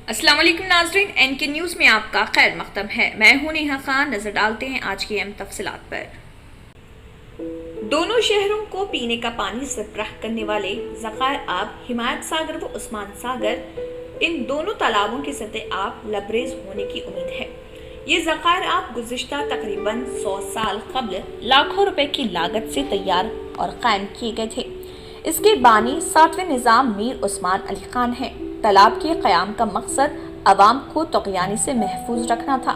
अस्सलाम वालेकुम नाज़रीन, एनके न्यूज़ में आपका खैर मक़दम है। मैं हूं नेहा खान। नज़र डालते हैं आज की अहम तफसीलात पर। दोनों शहरों को पीने का पानी सरबराह करने वाले ज़ख़ायर आब हिमायत सागर व उस्मान सागर, इन दोनों तालाबों की सतह आब लबरेज होने की उम्मीद है। ये ज़ख़ायर आब गुज़िश्ता तकरीबन 100 साल कबल लाखों रुपए की लागत से तैयार और कायम किए गए थे। इसके बानी 7वें निज़ाम मीर उस्मान अली खान हैं। तालाब के क़याम का मकसद अवाम को तग़यानी से महफूज रखना था।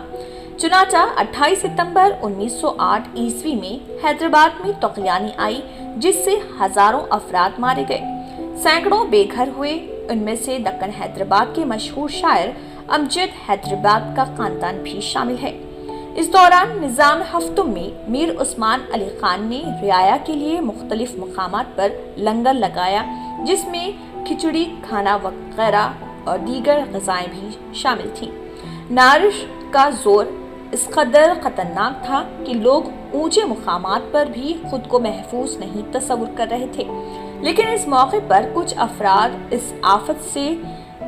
चुनाचा 28 सितंबर 1908 ईस्वी में हैदराबाद में तग़यानी आई, जिससे हजारों अफराद मारे गए, सैकड़ों बेघर हुए। उनमें से दक्कन हैदराबाद के मशहूर शायर अमजद हैदराबाद का खानदान भी शामिल है। इस दौरान निज़ाम हफ्तुम में मीर उस्मान अली खान ने रियाया के लिए मुख्तलिफ मकामात पर लंगर लगाया, जिसमें खिचड़ी, खाना वगैरह और दीगर ग़िज़ाएं भी शामिल थीं। नारिश का जोर इस कदर ख़तरनाक था कि लोग ऊंचे मुकामात पर भी खुद को महफूज नहीं तस्वुर कर रहे थे। लेकिन इस मौके पर कुछ अफराद इस आफत से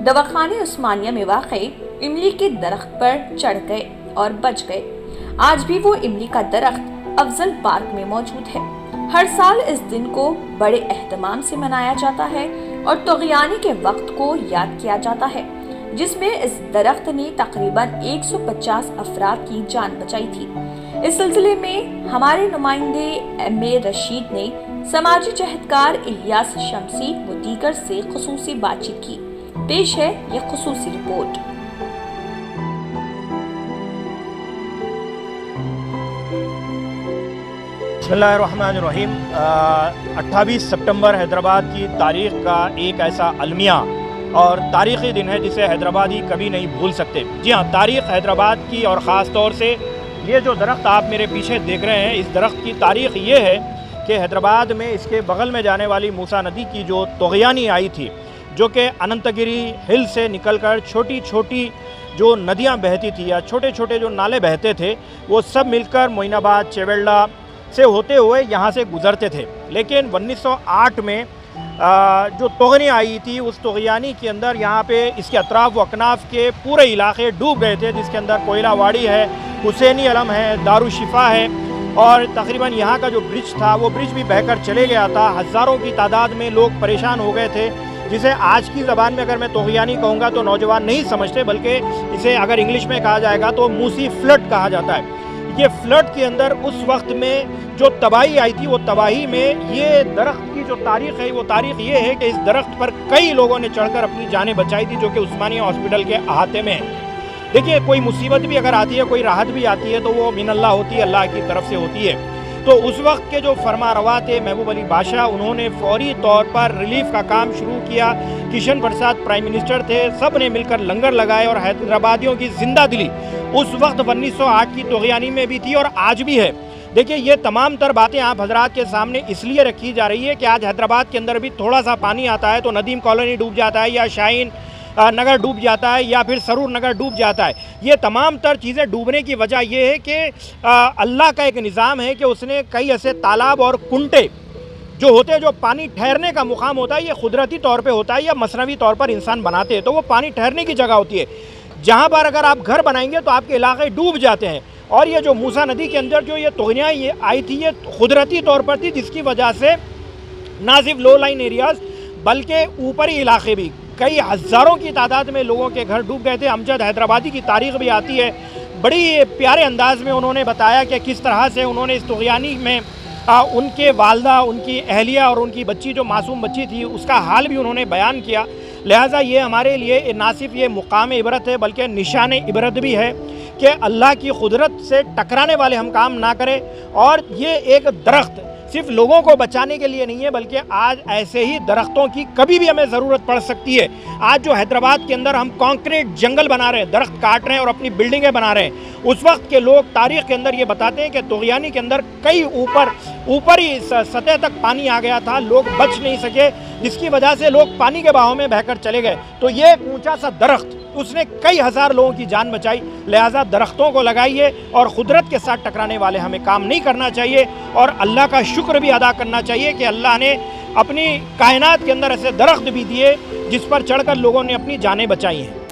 दवाखाने उस्मानिया में वाक़े इमली के दरख्त पर चढ़ गए और बच गए। आज भी वो इमली का दरख्त अफजल पार्क में मौजूद है। हर साल इस दिन को बड़े एहतमाम से मनाया जाता है और तग़यानी के वक्त को याद किया जाता है, जिसमें इस दरख्त ने तकरीबन 150 अफराद की जान बचाई थी। इस सिलसिले में हमारे नुमाइंदे एम.ए. रशीद ने समाजी जहदकार इलियास शमसी व दीगर से खुसूसी बातचीत की। पेश है ये खुसूसी रिपोर्ट। बिस्मिल्लाहिर्रहमानिर्रहीम। 28 सितंबर हैदराबाद की तारीख़ का एक ऐसा अलमिया और तारीख़ी दिन है जिसे हैदराबादी कभी नहीं भूल सकते। जी हाँ, तारीख़ हैदराबाद की और ख़ास तौर से ये जो दरख्त आप मेरे पीछे देख रहे हैं, इस दरख्त की तारीख़ ये है कि हैदराबाद में इसके बगल में जाने वाली मूसा नदी की जो तग़यानी आई थी, जो कि अनंतगिरी हिल से निकलकर छोटी छोटी जो नदियाँ बहती थी या छोटे छोटे जो नाले बहते थे, वो सब मिलकर मोइनाबाद, चेवेल्ला से होते हुए यहाँ से गुज़रते थे। लेकिन 1908 में जो तग़यानी आई थी, उस तग़यानी के अंदर यहाँ पे इसके अतराफ़ व अकनाफ़ के पूरे इलाके डूब गए थे, जिसके अंदर कोयलावाड़ी है, हुसैनी अलम है, दारुशिफ़ा है और तकरीबन यहाँ का जो ब्रिज था वो ब्रिज भी बहकर चले गया था। हज़ारों की तादाद में लोग परेशान हो गए थे, जिसे आज की ज़बान में अगर मैं तग़यानी कहूँगा तो नौजवान नहीं समझते, बल्कि इसे अगर इंग्लिश में कहा जाएगा तो मूसी फ्लड कहा जाता है। ये फ्लड के अंदर उस वक्त में जो तबाही आई थी, वो तबाही में ये दरख्त की जो तारीख़ है, वो तारीख़ ये है कि इस दरख्त पर कई लोगों ने चढ़कर अपनी जानें बचाई थी, जो कि उस्मानिया हॉस्पिटल के अहाते में है। देखिए, कोई मुसीबत भी अगर आती है, कोई राहत भी आती है, तो वो मिनल्लाह होती है, अल्लाह की तरफ से होती है। तो उस वक्त के जो फरमारवा थे महबूब अली बादशाह, उन्होंने फौरी तौर पर रिलीफ का काम शुरू किया। किशन प्रसाद प्राइम मिनिस्टर थे, सब ने मिलकर लंगर लगाए और हैदराबादियों की जिंदा दिली उस वक्त 1908 की तग़यानी में भी थी और आज भी है। देखिए, ये तमाम तर बातें आप हजरात के सामने इसलिए रखी जा रही है कि आज हैदराबाद के अंदर भी थोड़ा सा पानी आता है तो नदीम कॉलोनी डूब जाता है, या शाहीन नगर डूब जाता है, या फिर सरूर नगर डूब जाता है। ये तमाम तर चीज़ें डूबने की वजह यह है कि अल्लाह का एक निज़ाम है कि उसने कई ऐसे तालाब और कुंटे जो होते हैं, जो पानी ठहरने का मुकाम होता है, ये कुदरती तौर पे होता है या मसनवी तौर पर इंसान बनाते हैं, तो वो पानी ठहरने की जगह होती है, जहाँ पर अगर आप घर बनाएंगे तो आपके इलाके डूब जाते हैं। और ये जो मूसा नदी के अंदर जो ये तग़यानी आई थी, ये कुदरती तौर पर थी, जिसकी वजह से ना सिर्फ लो लाइन एरियाज़ बल्कि ऊपरी इलाके भी कई हज़ारों की तादाद में लोगों के घर डूब गए थे। अमजद हैदराबादी की तारीख़ भी आती है, बड़ी प्यारे अंदाज में उन्होंने बताया कि किस तरह से उन्होंने इस तग़यानी में उनके वालदा, उनकी अहलिया और उनकी बच्ची जो मासूम बच्ची थी, उसका हाल भी उन्होंने बयान किया। लिहाजा ये हमारे लिए ना सिर्फ ये मुकाम इबरत है, बल्कि निशान इबरत भी है कि अल्लाह की कुदरत से टकराने वाले हम काम ना करें। और ये एक दरख्त सिर्फ लोगों को बचाने के लिए नहीं है, बल्कि आज ऐसे ही दरख्तों की कभी भी हमें ज़रूरत पड़ सकती है। आज जो हैदराबाद के अंदर हम कंक्रीट जंगल बना रहे हैं, दरख्त काट रहे हैं और अपनी बिल्डिंगें बना रहे हैं, उस वक्त के लोग तारीख़ के अंदर ये बताते हैं कि तग़यानी के अंदर कई ऊपरी सतह तक पानी आ गया था, लोग बच नहीं सके, जिसकी वजह से लोग पानी के बहाव में बहकर चले गए। तो ये एक ऊंचा सा दरख्त, उसने कई हज़ार लोगों की जान बचाई। लिहाजा दरख्तों को लगाइए और कुदरत के साथ टकराने वाले हमें काम नहीं करना चाहिए, और अल्लाह का शुक्र भी अदा करना चाहिए कि अल्लाह ने अपनी कायनात के अंदर ऐसे दरख्त भी दिए जिस पर चढ़कर लोगों ने अपनी जानें बचाई हैं।